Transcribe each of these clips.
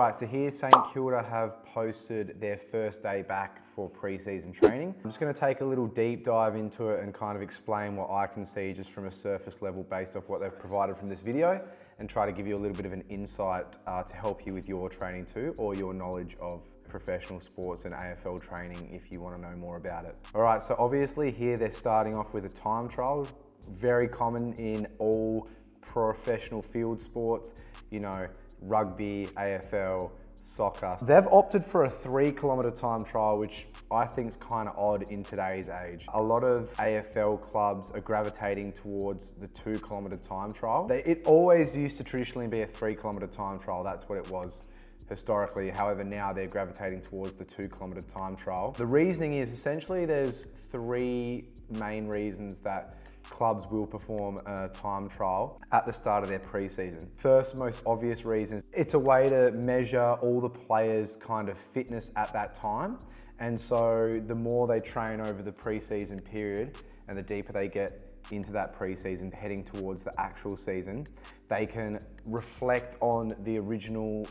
Alright, so here St Kilda have posted their first day back for pre-season training. I'm just going to take a little deep dive into it and kind of explain what I can see just from a surface level based off what they've provided from this video, and try to give you a little bit of an insight to help you with your training too, or your knowledge of professional sports and AFL training if you want to know more about it. Alright, so obviously here they're starting off with a time trial, very common in all professional field sports, you know, rugby, AFL, soccer. They've opted for a 3 kilometre time trial, which I think is kind of odd in today's age. A lot of AFL clubs are gravitating towards the 2 kilometre time trial. It always used to traditionally be a 3 kilometre time trial. That's what it was historically. However, now they're gravitating towards the 2 kilometre time trial. The reasoning is essentially there's 3 main reasons that clubs will perform a time trial at the start of their pre-season. First, most obvious reason, it's a way to measure all the players' kind of fitness at that time. And so the more they train over the pre-season period and the deeper they get into that pre-season, heading towards the actual season, they can reflect on the original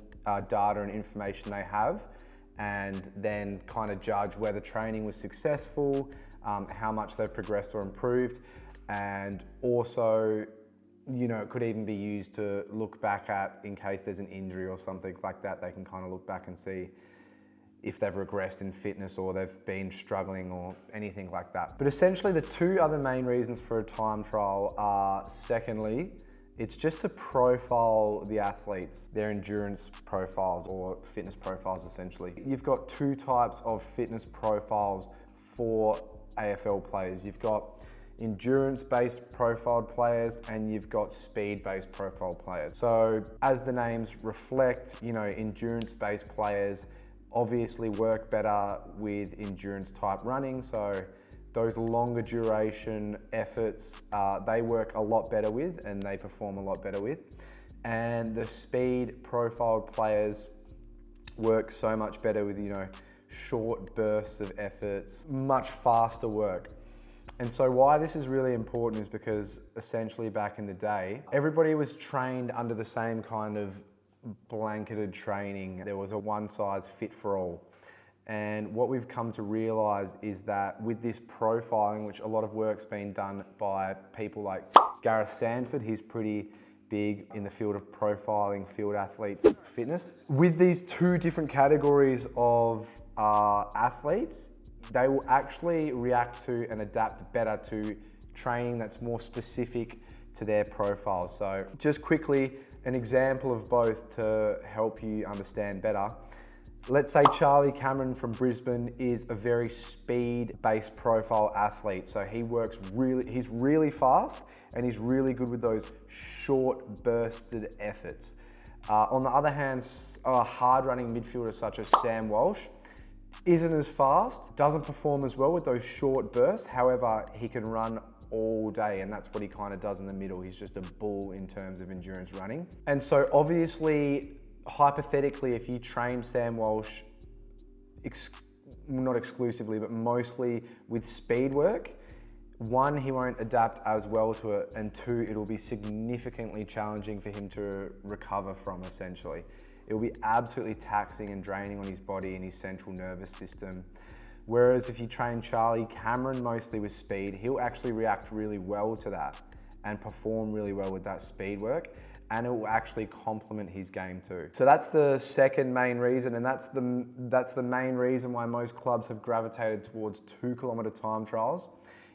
data and information they have, and then kind of judge whether training was successful, how much they've progressed or improved. And also, you know, it could even be used to look back at in case there's an injury or something like that. They can kind of look back and see if they've regressed in fitness or they've been struggling or anything like that. But essentially the 2 other main reasons for a time trial are, secondly, it's just to profile the athletes, their endurance profiles or fitness profiles essentially. You've got 2 types of fitness profiles for AFL players. You've got endurance-based profiled players and you've got speed-based profiled players. So as the names reflect, you know, endurance-based players obviously work better with endurance type running. So those longer duration efforts, they work a lot better with and they perform a lot better with. And the speed profiled players work so much better with, you know, short bursts of efforts, much faster work. And so why this is really important is because essentially back in the day, everybody was trained under the same kind of blanketed training. There was a one size fit for all. And what we've come to realize is that with this profiling, which a lot of work's been done by people like Gareth Sanford, he's pretty big in the field of profiling field athletes' fitness. With these 2 different categories of athletes, they will actually react to and adapt better to training that's more specific to their profile. So just quickly, an example of both to help you understand better. Let's say Charlie Cameron from Brisbane is a very speed-based profile athlete. So he's really fast and he's really good with those short bursted efforts. On the other hand, a hard-running midfielder such as Sam Walsh isn't as fast, doesn't perform as well with those short bursts. However, he can run all day and that's what he kind of does in the middle. He's just a bull in terms of endurance running. And so obviously, hypothetically, if you train Sam Walsh, not exclusively, but mostly with speed work, 1, he won't adapt as well to it, and 2, it'll be significantly challenging for him to recover from essentially. It will be absolutely taxing and draining on his body and his central nervous system. Whereas if you train Charlie Cameron mostly with speed, he'll actually react really well to that and perform really well with that speed work, and it will actually complement his game too. So that's the second main reason, and that's the main reason why most clubs have gravitated towards 2 kilometre time trials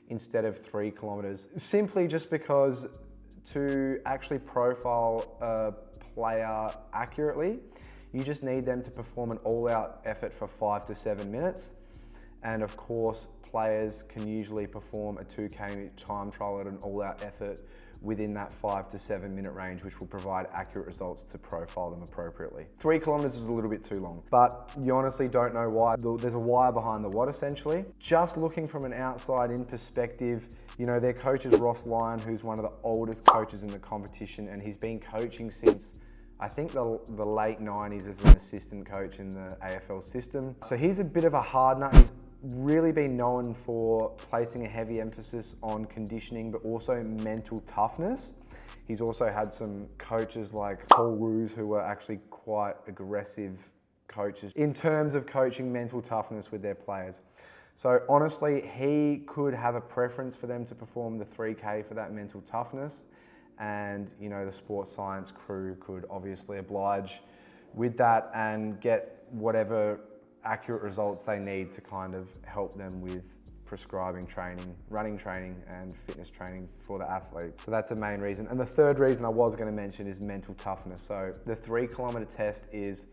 instead of 3 kilometres. Simply just because to actually profile a player accurately, you just need them to perform an all-out effort for 5 to 7 minutes. And of course, players can usually perform a 2K time trial at an all-out effort within that 5 to 7 minute range, which will provide accurate results to profile them appropriately. 3 kilometres is a little bit too long, but you honestly don't know why. There's a why behind the what essentially. Just looking from an outside-in perspective, you know, their coach is Ross Lyon, who's one of the oldest coaches in the competition, and he's been coaching since I think the late 90s as an assistant coach in the AFL system. So he's a bit of a hard nut. He's really been known for placing a heavy emphasis on conditioning, but also mental toughness. He's also had some coaches like Paul Roos who were actually quite aggressive coaches in terms of coaching mental toughness with their players. So honestly, he could have a preference for them to perform the 3K for that mental toughness. And you know, the sports science crew could obviously oblige with that and get whatever accurate results they need to kind of help them with prescribing training, running training and fitness training for the athletes. So that's a main reason. And the third reason I was going to mention is mental toughness. So the 3 kilometer test is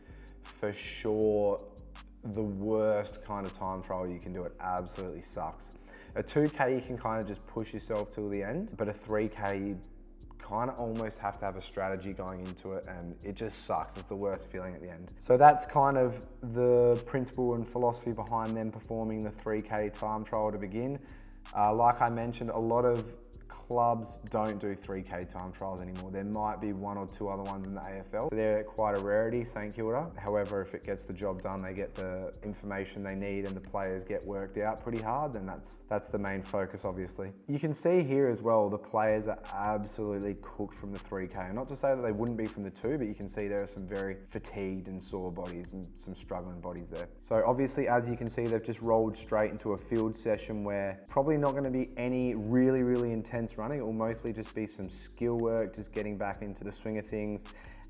for sure the worst kind of time trial you can do. It absolutely sucks. A 2K you can kind of just push yourself till the end, but a 3K you kind of almost have to have a strategy going into it, and it just sucks. It's the worst feeling at the end. So that's kind of the principle and philosophy behind them performing the 3K time trial to begin. Like I mentioned, a lot of clubs don't do 3K time trials anymore. There might be 1 or 2 other ones in the AFL. So they're quite a rarity, St Kilda. However, if it gets the job done, they get the information they need and the players get worked out pretty hard, then that's the main focus, obviously. You can see here as well, the players are absolutely cooked from the 3K. Not to say that they wouldn't be from the 2, but you can see there are some very fatigued and sore bodies and some struggling bodies there. So obviously, as you can see, they've just rolled straight into a field session where probably not going to be any really intense running. It will mostly just be some skill work, just getting back into the swing of things,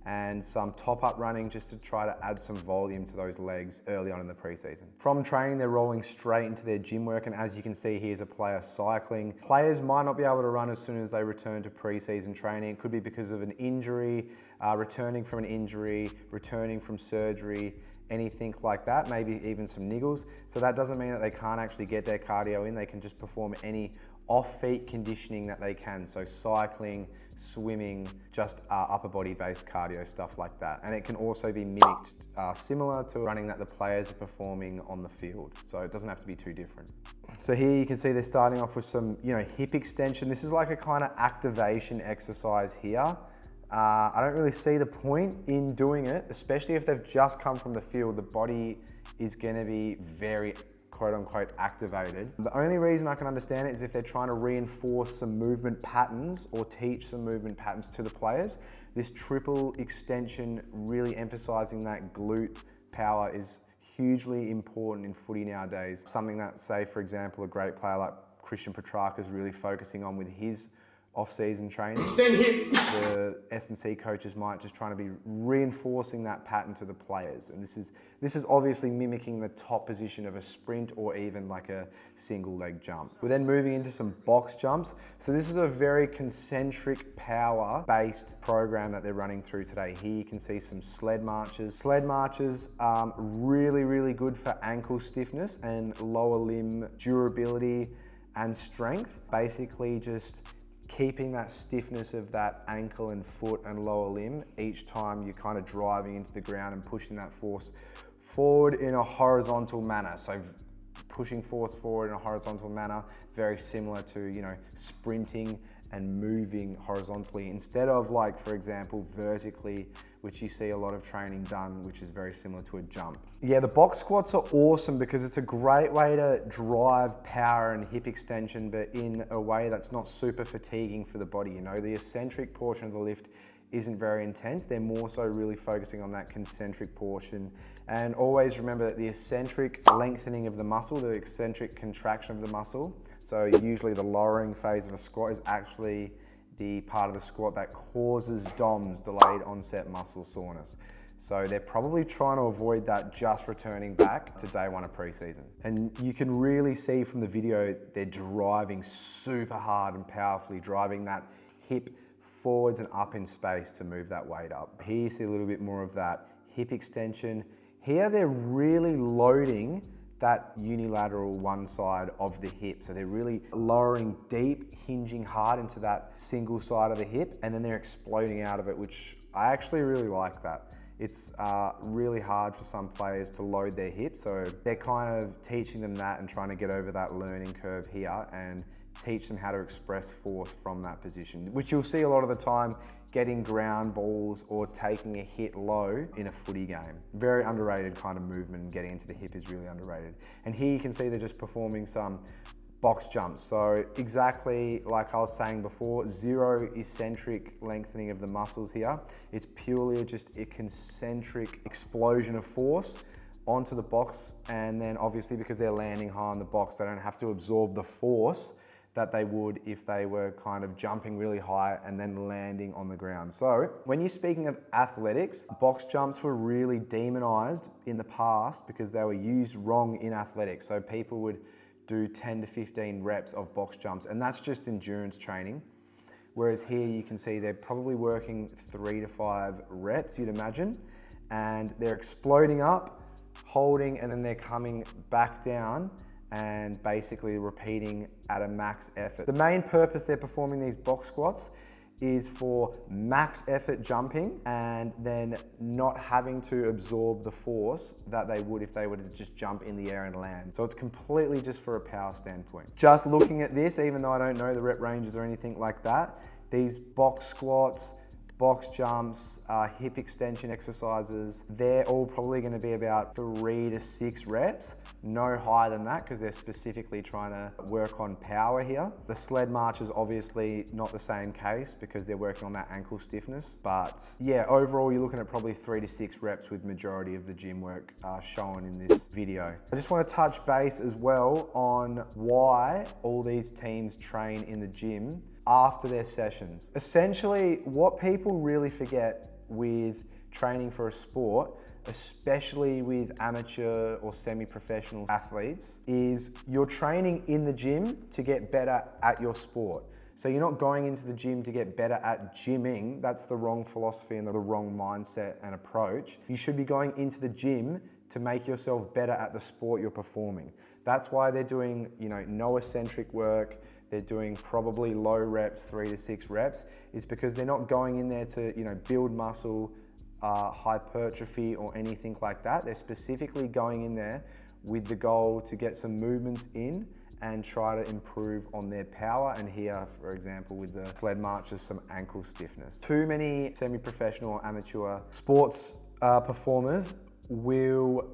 and some top-up running just to try to add some volume to those legs early on in the pre-season. From training, they're rolling straight into their gym work, and as you can see, here's a player cycling. Players might not be able to run as soon as they return to pre-season training. It could be because of an injury, returning from an injury, returning from surgery, anything like that, maybe even some niggles. So that doesn't mean that they can't actually get their cardio in. They can just perform any off-feet conditioning that they can. So cycling, swimming, just upper body based cardio, stuff like that. And it can also be mimicked similar to running that the players are performing on the field. So it doesn't have to be too different. So here you can see they're starting off with some, hip extension. This is like a kind of activation exercise here. I don't really see the point in doing it, especially if they've just come from the field. The body is gonna be very quote unquote activated. The only reason I can understand it is if they're trying to reinforce some movement patterns or teach some movement patterns to the players. This triple extension, really emphasizing that glute power, is hugely important in footy nowadays. Something that, say for example, a great player like Christian Petrarca is really focusing on with his off-season training. Extend hip. The S&C coaches might just trying to be reinforcing that pattern to the players. And this is obviously mimicking the top position of a sprint or even like a single leg jump. We're then moving into some box jumps. So this is a very concentric power based program that they're running through today. Here you can see some sled marches. Sled marches are really good for ankle stiffness and lower limb durability and strength. Basically just keeping that stiffness of that ankle and foot and lower limb each time you're kind of driving into the ground and pushing that force forward in a horizontal manner. So pushing force forward in a horizontal manner, very similar to, sprinting and moving horizontally instead of, like, for example, vertically, which you see a lot of training done, which is very similar to a jump. Yeah, the box squats are awesome because it's a great way to drive power and hip extension, but in a way that's not super fatiguing for the body. The eccentric portion of the lift isn't very intense. They're more so really focusing on that concentric portion. And always remember that the eccentric lengthening of the muscle, the eccentric contraction of the muscle, so usually the lowering phase of a squat, is actually the part of the squat that causes DOMS, delayed onset muscle soreness. So they're probably trying to avoid that just returning back to day 1 of pre-season. And you can really see from the video, they're driving super hard and powerfully, driving that hip forwards and up in space to move that weight up. Here you see a little bit more of that hip extension. Here they're really loading that unilateral one side of the hip. So they're really lowering deep, hinging hard into that single side of the hip, and then they're exploding out of it, which I actually really like that. It's really hard for some players to load their hips, so they're kind of teaching them that and trying to get over that learning curve here and teach them how to express force from that position, which you'll see a lot of the time getting ground balls or taking a hit low in a footy game. Very underrated kind of movement, and getting into the hip is really underrated. And here you can see they're just performing some box jumps. So exactly like I was saying before, zero eccentric lengthening of the muscles here. It's purely just a concentric explosion of force onto the box, and then obviously because they're landing high on the box, they don't have to absorb the force that they would if they were kind of jumping really high and then landing on the ground. So when you're speaking of athletics, box jumps were really demonized in the past because they were used wrong in athletics. So people would do 10 to 15 reps of box jumps, and that's just endurance training. Whereas here you can see they're probably working 3 to 5 reps, you'd imagine, and they're exploding up, holding, and then they're coming back down and basically repeating at a max effort. The main purpose they're performing these box squats is for max effort jumping and then not having to absorb the force that they would if they were to just jump in the air and land. So it's completely just for a power standpoint. Just looking at this, even though I don't know the rep ranges or anything like that, these box squats, box jumps, hip extension exercises, they're all probably going to be about 3 to 6 reps, no higher than that because they're specifically trying to work on power here. The sled march is obviously not the same case because they're working on that ankle stiffness, but yeah, overall you're looking at probably 3 to 6 reps with majority of the gym work shown in this video. I just want to touch base as well on why all these teams train in the gym after their sessions. Essentially, what people really forget with training for a sport, especially with amateur or semi-professional athletes, is you're training in the gym to get better at your sport. So you're not going into the gym to get better at gymming. That's the wrong philosophy and the wrong mindset and approach. You should be going into the gym to make yourself better at the sport you're performing. That's why they're doing, no eccentric work. They're doing probably low reps, 3 to 6 reps, is because they're not going in there to, build muscle, hypertrophy or anything like that. They're specifically going in there with the goal to get some movements in and try to improve on their power. And here, for example, with the sled marches, some ankle stiffness. Too many semi-professional or amateur sports performers will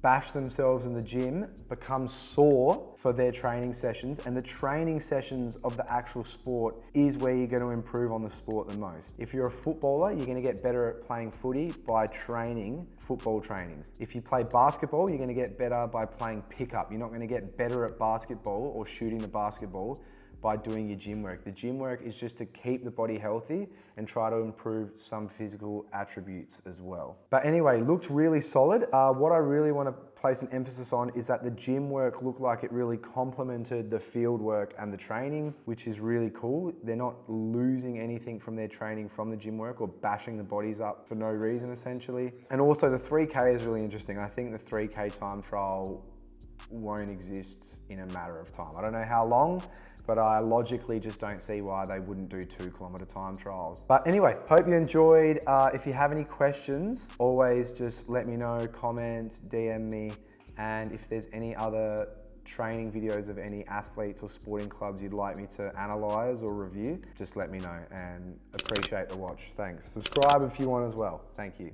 bash themselves in the gym, become sore for their training sessions, and the training sessions of the actual sport is where you're going to improve on the sport the most. If you're a footballer, you're going to get better at playing footy by training football trainings. If you play basketball, you're going to get better by playing pickup. You're not going to get better at basketball or shooting the basketball by doing your gym work. The gym work is just to keep the body healthy and try to improve some physical attributes as well. But anyway, looked really solid. What I really want to place an emphasis on is that the gym work looked like it really complemented the field work and the training, which is really cool. They're not losing anything from their training from the gym work or bashing the bodies up for no reason, essentially. And also the 3K is really interesting. I think the 3K time trial won't exist in a matter of time. I don't know how long, but I logically just don't see why they wouldn't do 2-kilometer time trials. But anyway, hope you enjoyed. If you have any questions, always just let me know, comment, DM me. And if there's any other training videos of any athletes or sporting clubs you'd like me to analyze or review, just let me know, and appreciate the watch. Thanks. Subscribe if you want as well. Thank you.